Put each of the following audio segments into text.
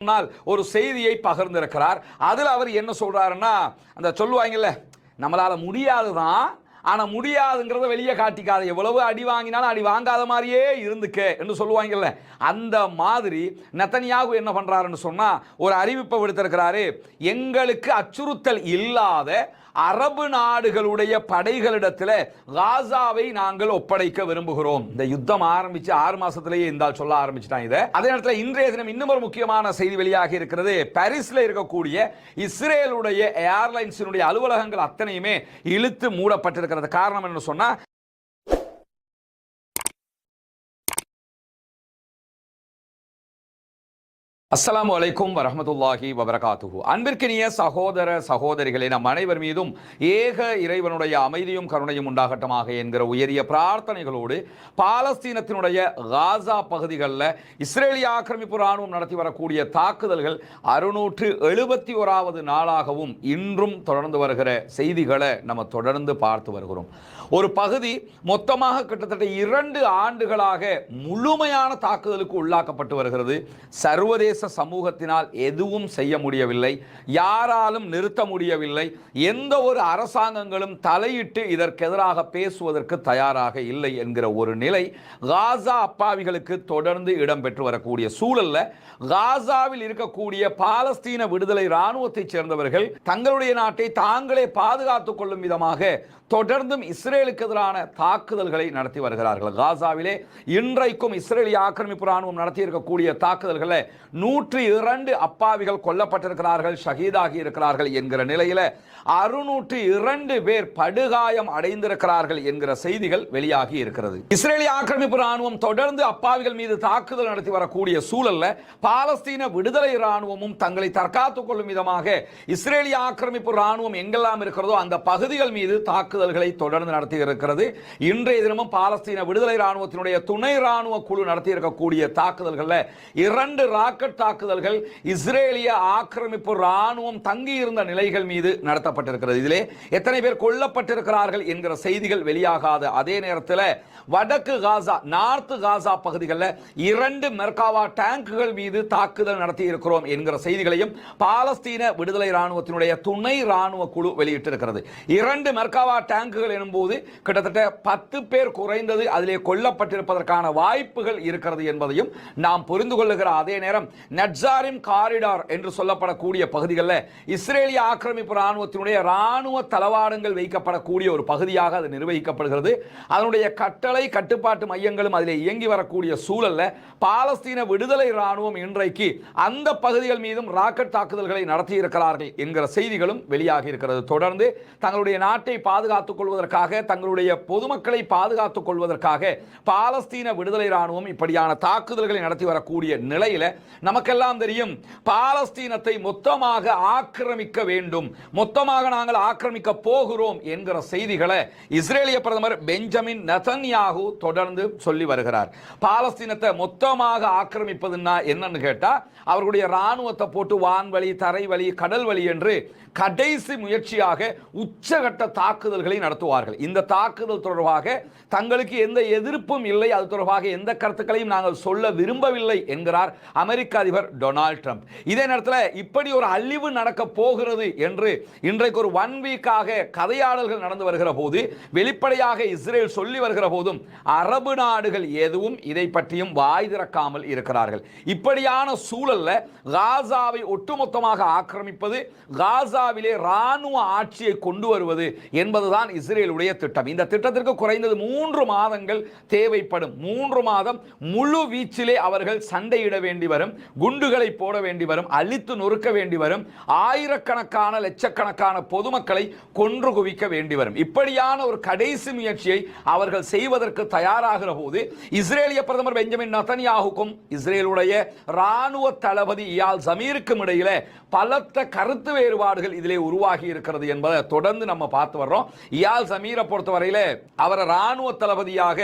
முன்னால் ஒரு செய்தியை பகிர்ந்திருக்கிறார். அதில் அவர் என்ன சொல்றாருன்னா, அந்த சொல்லுவாங்கல்ல, நம்மளால முடியாதுதான், ஆனா முடியாதுங்கிறத வெளியே காட்டிக்காத, எவ்வளவு அடி வாங்கினாலும் அடி வாங்காத மாதிரியே இருந்துக்க என்று சொல்லுவாங்கல்ல, அந்த மாதிரி நெதன்யாகு என்ன பண்றாருன்னு சொன்னா ஒரு அறிவிப்பை விடுத்திருக்கிறாரு. எங்களுக்கு அச்சுறுத்தல் இல்லாத அரபு நாடுகளுடைய படைகளிடத்தில் காசாவை நாங்கள் ஒப்படைக்க விரும்புகிறோம். இந்த யுத்தம் ஆரம்பிச்சு 6 மாசத்திலேயே இந்த சொல்ல ஆரம்பிச்சுட்டாங்க இதை. அதே நேரத்தில் இன்றைய தினம் இன்னும் ஒரு முக்கியமான செய்தி வெளியாக இருக்கிறது. பாரிஸ்ல இருக்கக்கூடிய இஸ்ரேலுடைய ஏர்லைன்ஸினுடைய அலுவலகங்கள் அத்தனையுமே இழுத்து மூடப்பட்டிருக்கிறது. காரணம் என்ன சொன்னா, அஸ்ஸலாமு அலைக்கும் வரஹ்மத்துல்லாஹி வபரகாத்துஹு. அன்பிற்கினிய சகோதர சகோதரிகளே, நம் அனைவர் மீதும் ஏக இறைவனுடைய அமைதியும் கருணையும் உண்டாகட்டமாக என்கிற உயரிய பிரார்த்தனைகளோடு பாலஸ்தீனத்தினுடைய காசா பகுதிகளில் இஸ்ரேலிய ஆக்கிரமிப்பு ராணுவம் நடத்தி வரக்கூடிய தாக்குதல்கள் 671வது நாளாகவும் இன்றும் தொடர்ந்து வருகிற செய்திகளை நம்ம தொடர்ந்து பார்த்து வருகிறோம். ஒரு பகுதி மொத்தமாக கிட்டத்தட்ட 2 ஆண்டுகளாக முழுமையான தாக்குதலுக்கு உள்ளாக்கப்பட்டு வருகிறது. சர்வதேச சமூகத்தினால் எதுவும் செய்ய முடியவில்லை, யாராலும் நிறுத்த முடியவில்லை. எந்த ஒரு அரசாங்கங்களும் தலையிட்டு இதற்கு எதிராக பேசுவதற்கு தயாராக இல்லை என்கிற ஒரு நிலை காசா அப்பாவிகளுக்கு தொடர்ந்து இடம்பெற்று வரக்கூடிய சூழல்ல, காசாவில் இருக்கக்கூடிய பாலஸ்தீன விடுதலை இராணுவத்தைச் சேர்ந்தவர்கள் தங்களுடைய நாட்டை தாங்களே பாதுகாத்துக் கொள்ளும் விதமாக தொடர்ந்தும் இஸ்ரேலுக்கு எதிரான தாக்குதல்களை நடத்தி வருகிறார்கள். காசாவிலே இன்றைக்கும் இஸ்ரேலிய ஆக்கிரமிப்பு ராணுவம் நடத்தி இருக்கக்கூடிய தாக்குதல்களை 102 அப்பாவிகள் கொல்லப்பட்டிருக்கிறார்கள், ஷஹீதாகி இருக்கிறார்கள் என்கிற நிலையில 602 பேர் படுகாயம் அடைந்திருக்கிறார்கள் என்கிற செய்திகள் வெளியாகி இருக்கிறது. இஸ்ரேலிய ஆக்கிரமிப்பு ராணுவம் தொடர்ந்து அப்பாவிகள் மீது தாக்குதல் நடத்தி வரக்கூடிய சூழல்ல பாலஸ்தீன விடுதலை ராணுவமும் தங்களை தற்காத்துக் கொள்ளும் விதமாக இஸ்ரேலிய ஆக்கிரமிப்பு ராணுவம் எங்கெல்லாம் இருக்கிறதோ அந்த பகுதிகள் மீது தாக்குதல்களை தொடர்ந்து நடத்தி இருக்கிறது. இன்றைய தினமும் பாலஸ்தீன விடுதலை ராணுவத்தினுடைய துணை ராணுவ குழு நடத்தி இருக்கக்கூடிய தாக்குதல்கள் 2 ராக்கெட் தாக்குதல்கள் இஸ்ரேலிய ஆக்கிரமிப்பு ராணுவம் தங்கியிருந்த நிலைகள் மீது நடத்தப்பட்டிருக்கிறது. இதிலே எத்தனை பேர் கொல்லப்பட்டிருக்கிறார்கள் என்கிற செய்திகள் வெளியாகாத அதே நேரத்தில் வடக்கு காசா, நார்த் காசா பகுதிகளில் 2 மெர்காவா டேங்குகள் மீது தாக்குதல் நடத்தி இருக்கிறோம் என்கிற செய்திகளையும் பாலஸ்தீன விடுதலை ராணுவத்தினுடைய துணை ராணுவ குழு வெளியிட்டிருக்கிறது. 2 மெர்காவா டேங்குகள் எனும்போது கிட்டத்தட்ட 10 பேர் குறைந்தது அதிலே கொல்லப்பட்டிருப்பதற்கான வாய்ப்புகள் இருக்கிறது என்பதையும் நாம் புரிந்து கொள்ளுகிற அதே நேரம் நட்சாரிம் காரிடார் என்று சொல்லப்படக்கூடிய பகுதிகளில் இஸ்ரேலிய ஆக்கிரமிப்பு ராணுவத்தினுடைய ராணுவ தளவாடங்கள் வைக்கப்படக்கூடிய ஒரு பகுதியாக அது நிர்வகிக்கப்படுகிறது. அதனுடைய கட்டுப்பாட்டு மையங்களும் அதிலே இயங்கி வரக்கூடிய சூழல்ல பாலஸ்தீன விடுதலை ராணுவம் இன்றைக்கு அந்த பகுதிகள் மீதும் ராக்கெட் தாக்குதல்களை நடத்தி இருக்கிறார்கள் என்கிற செய்திகளும் வெளியாகி இருக்கிறது. தொடர்ந்து தங்களுடைய நாட்டை பாதுகாத்துக் கொள்வதற்காக, தங்களுடைய பொதுமக்களை பாதுகாத்துக் கொள்வதற்காக பாலஸ்தீன விடுதலை ராணுவம் இப்படியான தாக்குதல்களை நடத்தி வரக்கூடிய நிலையில நமக்கெல்லாம் தெரியும், பாலஸ்தீனத்தை மொத்தமாக ஆக்கிரமிக்க வேண்டும், மொத்தமாக நாங்கள் ஆக்கிரமிக்க போகிறோம் என்கிற செய்திகளை இஸ்ரேலிய பிரதமர் பெஞ்சமின் நெதன்யாகு தொடர்ந்து சொல்லி வருகிறார். பாலஸ்தீனத்தை மொத்தமாக ஆக்கிரமிப்பதுன்னா என்னன்னு கேட்டா, அவர்களுடைய ராணுவத்தை போட்டு வான்வழி, தரைவழி, கடல் வழி என்று கடைசி முயற்சியாக உச்சகட்ட தாக்குதல்களை நடத்துவார்கள். இந்த தாக்குதல் தொடர்பாக தங்களுக்கு எந்த எதிர்ப்பும் இல்லை, அது தொடர்பாக எந்த கருத்துக்களையும் நாங்கள் சொல்ல விரும்பவில்லை என்கிறார் அமெரிக்க அதிபர் டொனால்ட் ட்ரம்ப். இதே நேரத்தில் இப்படி ஒரு அழிவு நடக்க போகிறது என்று இன்றைக்கு ஒரு 1 வீக்காக கதையாடல்கள் நடந்து வருகிற போது, வெளிப்படையாக இஸ்ரேல் சொல்லி வருகிற போதும் அரபு நாடுகள் எதுவும் இதை பற்றியும் வாய் திறக்காமல் இருக்கிறார்கள். இப்படியான சூழல்ல காசாவை ஒட்டுமொத்தமாக ஆக்கிரமிப்பது, காசாவிலே ராணுவ ஆட்சியை கொண்டு வருவது என்பதுதான் இஸ்ரேலுடைய திட்டம். இந்த திட்டத்திற்கு குறைந்தது 3 மாதங்கள் தேவைப்படும். 3 மாதம் முழு வீச்சிலே அவர்கள் சண்டையிட வேண்டி வரும், குண்டுகளை போட வேண்டி வரும், அழித்து நொறுக்க வேண்டி வரும், ஆயிரக்கணக்கான லட்சக்கணக்கான பொதுமக்களை கொன்று குவிக்க வேண்டி வரும். இப்படியான ஒரு கடைசி முயற்சியை அவர்கள் செய்வதற்கு தயாராகிற போது இஸ்ரேலிய பிரதமர் பெஞ்சமின் நெதன்யாகுக்கும் இஸ்ரேலுடைய ராணுவ தளபதி இயால் ஜமீருக்கும் இடையிலே பலத்த கருத்து வேறுபாடுகள் இதிலே உருவாகி இருக்கிறது என்பதை தொடர்ந்து நம்ம பார்த்து வர்றோம். இயால் ஜமீரை பொறுத்தவரையில அவரை ராணுவ தளபதியாக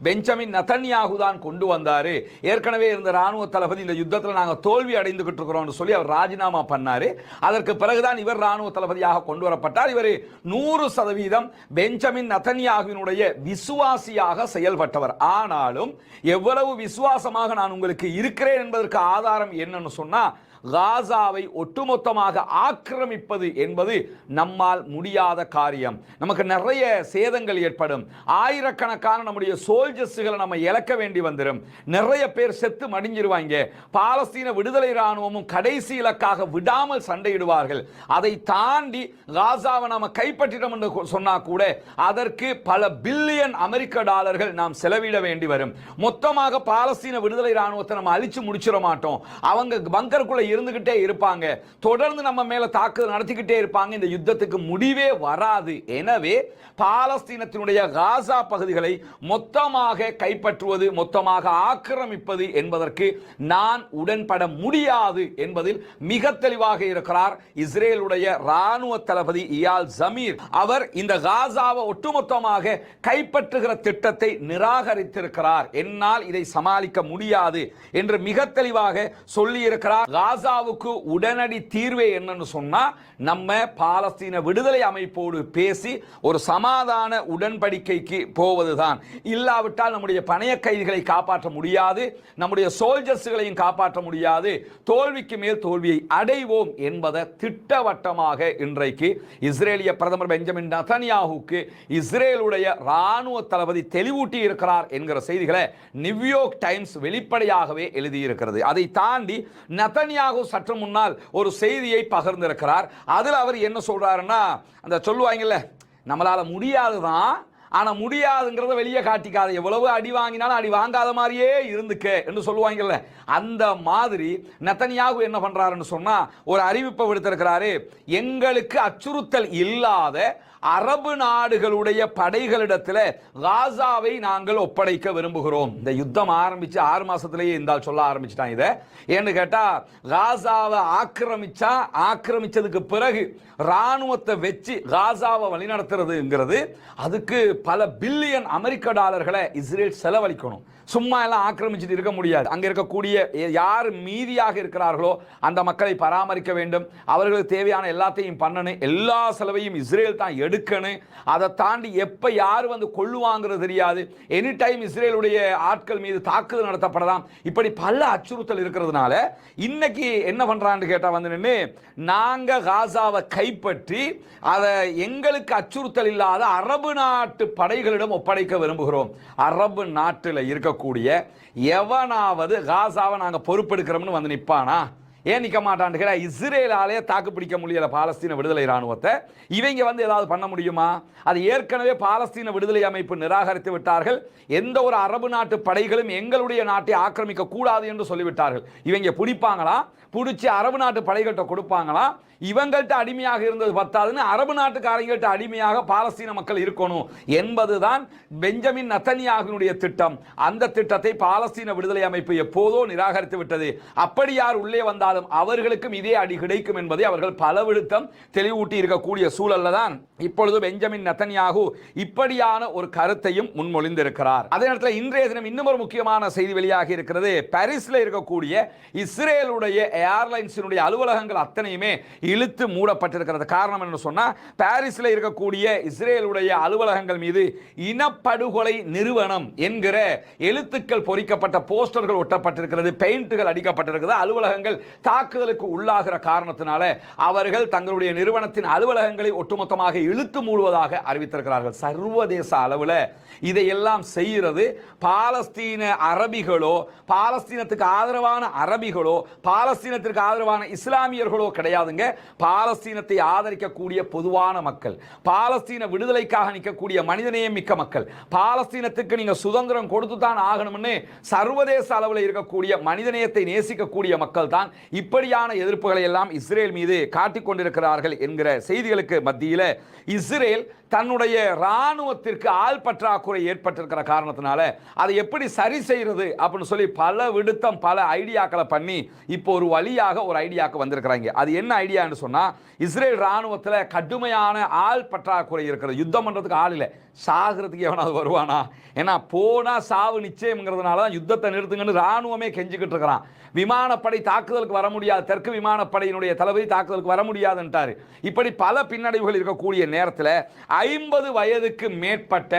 பெஞ்சமின் நெதன்யாகு தான் கொண்டு வந்தாரு. ஏற்கனவே இருந்த ராணுவ தளபதி இந்த யுத்தத்தில் நாங்கள் தோல்வி அடைந்துகிட்டு இருக்கிறோம் சொல்லி அவர் ராஜினாமா பண்ணாரு. அதற்கு பிறகுதான் இவர் ராணுவ தளபதியாக கொண்டு வரப்பட்டார். இவர் 100% பெஞ்சமின் நெதன்யாகுவினுடைய விசுவாசியாக செயல்பட்டவர். ஆனாலும் எவ்வளவு விசுவாசமாக நான் உங்களுக்கு இருக்கிறேன் என்பதற்கு ஆதாரம் என்னன்னு சொன்னா, காசாவை ஒட்டுமொத்தமாக ஆக்கிரமிப்பது என்பது நம்மால் முடியாத காரியம். நமக்கு நிறைய சேதங்கள் ஏற்படும். ஆயிரக்கணக்கான நம்முடைய சோல்ஜர்ஸ்களை நம்ம இழக்க வேண்டி வந்துடும். நிறைய பேர் செத்து மடிஞ்சிருவாங்க. பாலஸ்தீன விடுதலை ராணுவமும் கடைசி இலக்காக விடாமல் சண்டையிடுவார்கள். அதை தாண்டி காசாவை நாம கைப்பற்றிட்டோம் என்று சொன்னா கூட அதற்கு பல பில்லியன் அமெரிக்க டாலர்கள் நாம் செலவிட வேண்டி வரும். மொத்தமாக பாலஸ்தீன விடுதலை ராணுவத்தை நம்ம அழிச்சு முடிச்சிட மாட்டோம். அவங்க பங்கருக்குள்ள இருந்துகிட்டே இருப்பாங்க. தொடர்ந்து நம்ம மேல தாக்குதல் நடத்திக்கிட்டே இருப்பாங்க. இந்த யுத்தத்துக்கு முடிவே வராது. எனவே பாலஸ்தீனத்தினுடைய காசா பகுதிகளை மொத்தமாக கைப்பற்றுவது, மொத்தமாக ஆக்கிரமிப்பது என்பதற்கு நான் உடன்பட முடியாது என்பதில் மிக தெளிவாக இருக்கிறார் இஸ்ரேலுடைய ராணுவ தளபதி இயால் ஜமீர். அவர் இந்த காசாவை ஒட்டுமொத்தமாக கைப்பற்றுகிற திட்டத்தை நிராகரித்திருக்கிறார். என்னால் இதை சமாளிக்க முடியாது என்று மிக தெளிவாக சொல்லி இருக்கிறார். காசாவுக்கு உடனடி தீர்வே என்னன்னு சொன்னா நம்ம பாலஸ்தீன விடுதலை அமைப்போடு பேசி ஒரு சமாதான உடன்படிக்கைக்கு போவதுதான். இல்லாவிட்டால் நம்முடைய பணைய கைதிகளை காப்பாற்ற முடியாது, நம்முடைய சோல்ஜர்ஸ்களையும் காப்பாற்ற முடியாது. தோல்விக்கு மேல் தோல்வியை அடைவோம் என்பதை திட்டவட்டமாக இன்றைக்கு இஸ்ரேலிய பிரதமர் பெஞ்சமின் நெதன்யாஹுக்கு இஸ்ரேலுடைய ராணுவ தளபதி தெளிவூட்டி இருக்கிறார் என்கிற செய்திகளை நியூயார்க் டைம்ஸ் வெளிப்படையாகவே எழுதியிருக்கிறது. அதை தாண்டி நெதன்யாஹு சற்று முன்னால் ஒரு செய்தியை பகிர்ந்திருக்கிறார். அதில் அவர் என்ன சொல்றாருன்னா, அந்த சொல்லுவாங்கல்ல, நம்மளால முடியாதுதான், ஆனா முடியாதுங்கிறத வெளியே காட்டிக்காத, எவ்வளவு அடி வாங்கினாலும் அடி வாங்காத மாதிரியே இருந்துக்க என்று சொல்லுவாங்கல்ல, அந்த மாதிரி நெதன்யாஹு என்ன பண்றாருன்னு சொன்னா ஒரு அறிவிப்பை விடுத்திருக்கிறாரு. எங்களுக்கு அச்சுறுத்தல் இல்லாத அரபு நாடுகளுடைய படைகளிடத்தில் காசாவை நாங்கள் ஒப்படைக்க விரும்புகிறோம். இந்த யுத்தம் ஆரம்பிச்சு 6 மாசத்திலேயே இருந்தால் சொல்ல ஆரம்பிச்சிட்டான். இதை ஏன்னு கேட்டா, காசாவை ஆக்கிரமிச்சதுக்கு பிறகு ராணுவத்தை வச்சு காசாவை வழிநடத்துறதுங்கிறது அதுக்கு பல பில்லியன் அமெரிக்க டாலர்களை இஸ்ரேல் செலவழிக்கணும். சும்மா எல்லாம் ஆக்கிரமிச்சுட்டு இருக்க முடியாது. அங்க இருக்கக்கூடிய யார் மீதியாக இருக்கிறார்களோ அந்த மக்களை பராமரிக்க வேண்டும். அவர்களுக்கு தேவையான எல்லாத்தையும் பண்ணணும். எல்லா செலவையும் இஸ்ரேல் தான் எடுக்கணும். அதை தாண்டி எப்ப யார் வந்து கொள்ளுவாங்கிறது தெரியாது. எனி டைம் இஸ்ரேலுடைய ஆட்கள் மீது தாக்குதல் நடத்தப்படலாம். இப்படி பல அச்சுறுத்தல் இருக்கிறதுனால இன்னைக்கு என்ன பண்றான்னு கேட்டா வந்து நின்று, நாங்க காசாவை கைப்பற்றி அதை எங்களுக்கு அச்சுறுத்தல் இல்லாத அரபு நாட்டு படைகளிடம் ஒப்படைக்க விரும்புகிறோம். அரபு நாட்டில் இருக்கக்கூடிய எவனாவது காசாவை நாங்க பொறுப்பெடுக்கிறோம்னு வந்து நிப்பானா? ஏன் நிற்க மாட்டான்னு கேட்டா, இஸ்ரேலாலே தாக்கு பிடிக்க முடியல பாலஸ்தீன விடுதலை ராணுவத்தை. இவங்க வந்து ஏதாவது பண்ண முடியுமா? அது ஏற்கனவே பாலஸ்தீன விடுதலை அமைப்பு நிராகரித்து விட்டார்கள். எந்த ஒரு அரபு நாட்டு படைகளும் எங்களுடைய நாட்டை ஆக்கிரமிக்க கூடாது என்று சொல்லிவிட்டார்கள். இவங்க பிடிப்பாங்களா? பிடிச்சி அரபு நாட்டு படைகள்கிட்ட கொடுப்பாங்களா? இவங்கள்ட்ட அடிமையாக இருந்தது பத்தாதுன்னு அரபு நாட்டுக்காரங்கள்ட்ட அடிமையாக பாலஸ்தீன மக்கள் இருக்கணும் என்பதுதான் பெஞ்சமின் நெதன்யாஹுவினுடைய திட்டம். அந்த திட்டத்தை பாலஸ்தீன விடுதலை அமைப்பு எப்போதோ நிராகரித்து விட்டது. அப்படி யார் உள்ளே வந்தாலும் அவர்களுக்கும் இதே அடி கிடைக்கும் என்பதை அவர்கள் பலவிடுத்தம் தெளிவூட்டி இருக்கக்கூடிய சூழல்ல தான் இப்பொழுது பெஞ்சமின் நெதன்யாஹு இப்படியான ஒரு கருத்தையும் முன்மொழிந்திருக்கிறார். அதே நேரத்தில் இன்றைய தினம் இன்னும் ஒரு முக்கியமான செய்தி வெளியாகி இருக்கிறது. பாரிஸ்ல இருக்கக்கூடிய இஸ்ரேலுடைய ஏர்லைன்ஸினுடைய அலுவலகங்கள் அத்தனையுமே இழுத்து மூடப்பட்டிருக்கிறது. காரணம் என்ன சொன்னா, பாரிஸ்ல இருக்கக்கூடிய இஸ்ரேலுடைய அலுவலகங்கள் மீது இனப்படுகொலை நிறுவனம் என்கிற எழுத்துக்கள் பொறிக்கப்பட்ட போஸ்டர்கள் ஒட்டப்பட்டிருக்கிறது, பெயிண்டுகள் அடிக்கப்பட்டிருக்கிறது. அலுவலகங்கள் தாக்குதலுக்கு உள்ளாகிற காரணத்தினால அவர்கள் தங்களுடைய நிறுவனத்தின் அலுவலகங்களை ஒட்டுமொத்தமாக இழுத்து மூடுவதாக அறிவித்திருக்கிறார்கள். சர்வதேச அளவில் இதையெல்லாம் செய்கிறது பாலஸ்தீன அரபிகளோ, பாலஸ்தீனத்துக்கு ஆதரவான அரபிகளோ, பாலஸ்தீனத்திற்கு ஆதரவான இஸ்லாமியர்களோ கிடையாதுங்க. பாலஸ்தீனத்தை ஆதரிக்கக்கூடிய பொதுவான மக்கள், பாலஸ்தீன விடுதலைக்காக நிற்கக்கூடிய மனிதநேயம் மிக்க மக்கள், பாலஸ்தீனத்துக்கு நீங்க சுதந்திரம் கொடுத்து தான் ஆகணும்னு சர்வதேச அளவில் இருக்கக்கூடிய மனிதநேயத்தை நேசிக்கக்கூடிய மக்கள் தான் இப்படியான எதிர்ப்புகளை எல்லாம் இஸ்ரேல் மீது காட்டிக் கொண்டிருக்கிறார்கள் என்கிற செய்திகளுக்கு மத்தியில் இஸ்ரேல் தன்னுடைய ராணுவத்திற்கு ஆள் பற்றாக்குறை ஏற்பட்டிருக்கிற காரணத்தினால அதை எப்படி சரி செய்யறது அப்படின்னு சொல்லி பல விடுத்தம் பல ஐடியாக்களை பண்ணி இப்போ ஒரு வழியாக ஒரு ஐடியாக்கு வந்திருக்கிறாங்க. அது என்ன ஐடியான்னு சொன்னா, இஸ்ரேல் ராணுவத்தில் கடுமையான ஆள் பற்றாக்குறை இருக்கிறது. யுத்தம் பண்றதுக்கு ஆள் இல்லை, சாகிறதுக்கு எவனாவது வருவானா? ஏன்னா போனா சாவு நிச்சயம்ங்கிறதுனால தான் யுத்தத்தை நிறுத்துங்கன்னு ராணுவமே கெஞ்சிக்கிட்டு இருக்கிறான். விமானப்படை தாக்குதலுக்கு வர முடியாது, தெற்கு விமானப்படையினுடைய தளபதி தாக்குதலுக்கு வர முடியாதுன்ட்டாரு. இப்படி பல பின்னடைவுகள் இருக்கக்கூடிய நேரத்தில் 50 வயதுக்கு மேற்பட்ட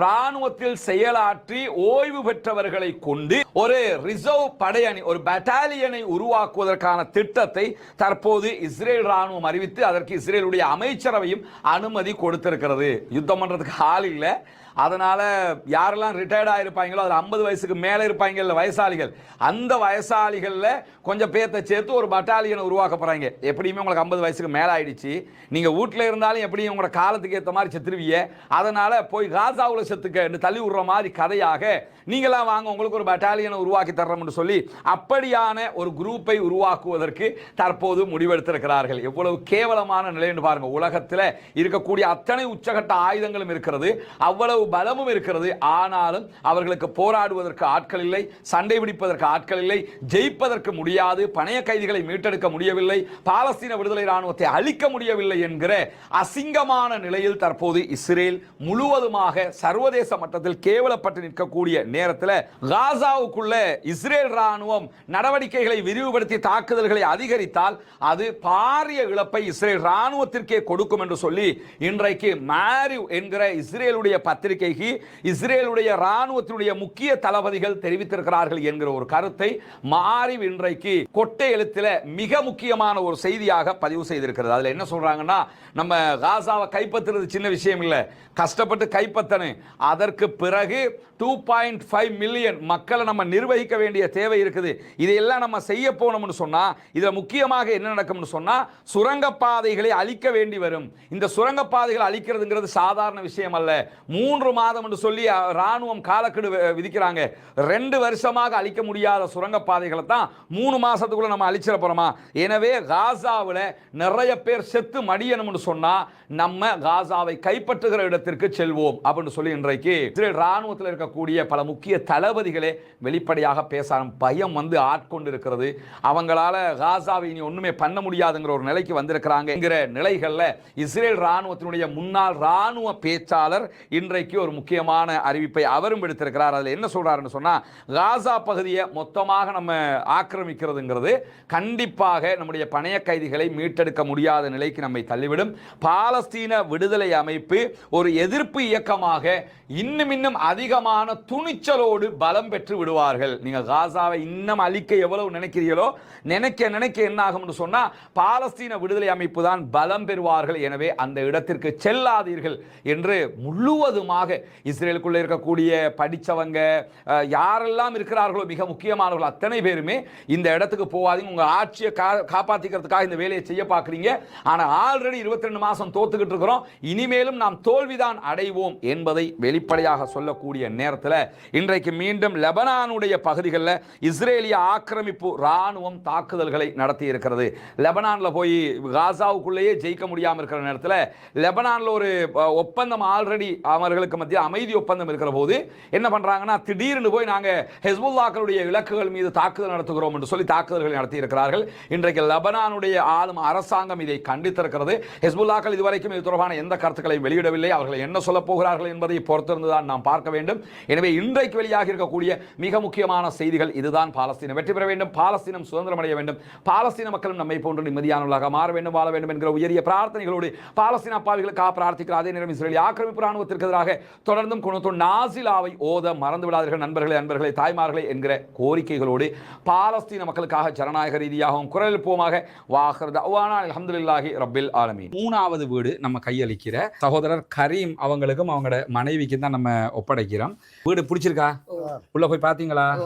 ராணுவத்தில் செயலாற்றி ஓய்வு பெற்றவர்களை கொண்டு ஒரு ரிசர்வ் படையணி, ஒரு பட்டாலியனை உருவாக்குவதற்கான திட்டத்தை தற்போது இஸ்ரேல் ராணுவம் அறிவித்து அதற்கு இஸ்ரேலுடைய அமைச்சரவையும் அனுமதி கொடுத்திருக்கிறது. யுத்தம் பண்றதுக்கு ஆள் இல்லை. அதனால யாரெல்லாம் ரிட்டையர்ட் ஆயிருப்பாங்களோ அதில் 50 வயசுக்கு மேலே இருப்பாங்கல்ல வயசாளிகள், அந்த வயசாளிகளில் கொஞ்சம் பேர்த்தை சேர்த்து ஒரு பட்டாலியனை உருவாக்க போறாங்க. எப்படியுமே உங்களுக்கு 50 வயசுக்கு மேலே ஆயிடுச்சு, நீங்க வீட்டில் இருந்தாலும் எப்படியும் உங்களோட காலத்துக்கு ஏற்ற மாதிரி செத்துருவீங்க. அதனால போய் காசாவில் செத்துக்க தள்ளி விடுற மாதிரி கதையாக நீங்களாம் வாங்க உங்களுக்கு ஒரு பட்டாலியனை உருவாக்கி தர்றோம்னு சொல்லி அப்படியான ஒரு குரூப்பை உருவாக்குவதற்கு தற்போது முடிவெடுத்திருக்கிறார்கள். எவ்வளவு கேவலமான நிலை என்று பாருங்க. உலகத்தில் இருக்கக்கூடிய அத்தனை உச்சகட்ட ஆயுதங்களும் இருக்கிறது, அவ்வளவு பலமும் இருக்கிறது. ஆனாலும் அவர்களுக்கு போராடுவதற்கு ஆட்கள் இல்லை, சண்டை பிடிப்பதற்கு ஆட்கள் இல்லை, ஜெயிப்பதற்கு முடியாது, பணைய கைதிகளை மீட்டெடுக்க முடியவில்லை, பாலஸ்தீன விடுதலை ராணுவத்தை அழிக்க முடியவில்லை என்கிற அசிங்கமான நிலையில் தற்போது இஸ்ரேல் முழுவதுமாக சர்வதேச மட்டத்தில் கேவலப்பட்டு நிற்கக்கூடிய நேரத்தில் காசாவுக்குள்ள இஸ்ரேல் ராணுவம் நடவடிக்கைகளை விரிவுபடுத்தி தாக்குதல்களை அதிகரித்தால் அது பாரிய இழப்பை இஸ்ரேல் ராணுவத்திற்கே கொடுக்கும் என்று சொல்லி இன்றைக்கு மாரிவ் என்கிற இஸ்ரேலுடைய பத்திரிகைக்கு இஸ்ரேலுடைய ராணுவத்தினுடைய முக்கிய தளபதிகள் தெரிவித்திருக்கிறார்கள் என்கிற ஒரு கருத்தை மாரிவ் இன்றைக்கு கொட்டை எழுத்தில் மிக முக்கியமான ஒரு செய்தியாக பதிவு செய்திருக்கிறது. அதுல என்ன சொல்றாங்கன்னா, நம்ம காசாவை கைப்பற்றுறது சின்ன விஷயம் இல்லை, கஷ்டப்பட்டு கைப்பற்றணும். அதற்கு பிறகு 2.5 மில்லியன் மக்களை நம்ம நிர்வகிக்க வேண்டிய தேவை இருக்குது. இதையெல்லாம் நம்ம செய்ய போனோம்னு சொன்னா இதுல முக்கியமாக என்ன நடக்கும்னு சொன்னா சுரங்கப்பாதைகளை அழிக்க வேண்டி வரும். இந்த சுரங்கப்பாதைகளை அழிக்கிறதுங்கிறது சாதாரண விஷயம் அல்ல. 3 மாதம் என்று சொல்லி ராணுவம் காலக்கெடு விதிக்கிறாங்க. 2 வருஷமாக அழிக்க முடியாத சுரங்கப்பாதைகளை தான் 3 மாசத்துக்குள்ள நம்ம அழிச்சிட போறோமா? எனவே காசாவில் நிறைய பேர் செத்து மடியணும்னு சொன்னா நம்ம காசாவை கைப்பற்றுகிற இடத்திற்கு செல்வோம் அப்படின்னு சொல்லி இன்றைக்கு இஸ்ரேல் ராணுவத்தில் இருக்கக்கூடிய பல முக்கிய தளபதிகளே வெளிப்படையாக பேச பயம் வந்து ஆட்கொண்டு இருக்கிறது. அவங்களால காசாவை இனி ஒண்ணுமே பண்ண முடியாதுங்கிற ஒரு நிலைக்கு வந்திருக்கிறாங்க என்கிற நிலைகள்ல இஸ்ரேல் ராணுவத்தினுடைய முன்னாள் ராணுவ பேச்சாளர் இன்றைக்கு ஒரு முக்கியமான அறிவிப்பை அவரும் எடுத்திருக்கிறார். அதுல என்ன சொல்றாருன்னு சொன்னா, காசா பகுதியை மொத்தமாக நம்ம ஆக்கிரமிக்கிறதுங்கிறது கண்டிப்பாக நம்முடைய பணைய கைதிகளை மீட்டெடுக்க முடியாத நிலைக்கு நம்மை தள்ளிவிடும். பாலஸ்தீன விடுதலை அமைப்பு ஒரு எதிர்ப்பு இயக்கமாக இன்னும் அதிகமான துணிச்சலோடு பலம் பெற்று விடுவார்கள். நீங்க காசாவை இன்னும் அழிக்க எவ்வளவு நினைக்கிறீர்களோ நினைக்க என்ன ஆகும் சொன்னா பாலஸ்தீன விடுதலை அமைப்பு தான் பலம் பெறுவார்கள். எனவே அந்த இடத்திற்கு செல்லாதீர்கள் என்று முழுவதுமாக இஸ்ரேலுக்குள்ள இருக்கக்கூடிய படிச்சவங்க யாரெல்லாம் இருக்கிறார்களோ மிக முக்கியமானவர்கள் அத்தனை பேருமே இந்த இடத்துக்கு போவாதீங்க, உங்க ஆட்சியை காப்பாத்திக்கிறதுக்காக இந்த வேலையை செய்ய பார்க்குறீங்க, ஆனா ஆல்ரெடி 22 மாசம் தோத்துக்கிட்டு இருக்கிறோம், இனிமேலும் நாம் தோல்விதான் அடைவோம் என்பதை வெளிப்படையாக சொல்லக்கூடிய நேரத்தில் இன்றைக்கு மீண்டும் லெபனானுடைய பகுதிகளில் இஸ்ரேலிய ஆக்கிரமிப்பு ராணுவம் தாக்குதல்களை நடத்தி இருக்கிறது. லெபனான்ல போய் காசாவுக்குள்ளேயே ஜெயிக்க முடியாமல் இருக்கிற நேரத்தில் லெபனான்ல ஒரு ஒப்பந்தம் ஆல்ரெடி அவர்களுக்கு மத்திய அமைதி ஒப்பந்தம் இருக்கிற போது என்ன பண்றாங்கன்னா, திடீர்னு போய் நாங்க ஹெஸ்புல்லாக்களுடைய இலக்குகள் மீது தாக்குதல் நடத்துகிறோம் என்று சொல்லி தாக்குதல்களை நடத்தி இருக்கிறார்கள். இன்றைக்கு லெபனானுடைய ஆளும் அரசாங்கம் இதை கண்டித்திருக்கிறது. ஹெஸ்புல்லாக்கள் இதுவரைக்கும் இது தொடர்பான எந்த கருத்துக்களையும் வெளியிடவில்லை. அவர்கள் என்ன சொல்ல போகிறார்கள் என்பதை பொறுத்திருந்துதான் நாம் பார்க்க வேண்டும். எனவே இன்றைக்கு வெளியாக இருக்கக்கூடிய மிக முக்கியமான செய்திகள் இதுதான். பாலஸ்தீனம் வெற்றி பெற வேண்டும், பாலஸ்தீனம் சுதந்திரம் அடைய வேண்டும், பாலஸ்தீன மக்களும் நம்மை போன்று நிம்மதியானவர்களாக மாற வேண்டும், வாழ வேண்டும் என்கிற உயரிய பிரார்த்தனைகளோடு பாலஸ்தீன அப்பாவிகளுக்காக பிரார்த்திக்கிற அதே நேரம் இஸ்ரேலிய ஆக்கிரமிப்பு ராணுவத்திற்கு எதிராக தொடர்ந்தும் குணத்தோடு நாசிலாவை ஓத மறந்து விடாதீர்கள் நண்பர்களே, தாய்மார்களே என்கிற கோரிக்கைகளோடு பாலஸ்தீன மக்களுக்காக ஜனநாயக ரீதியாகவும் குரல் எழுப்புவோமாக. வாஹர் தஅவானா அல்ஹம்துலில்லாஹி ரப்பில் ஆலமீன். 3வது வீடு நம்ம கையளிக்கிற சகோதரர் கரீம் அவங்களுக்கும் அவங்களோட மனைவிக்கு தான் நம்ம ஒப்படைக்கிறோம். வீடு பிடிச்சிருக்கா? உள்ள போய் பாத்தீங்களா?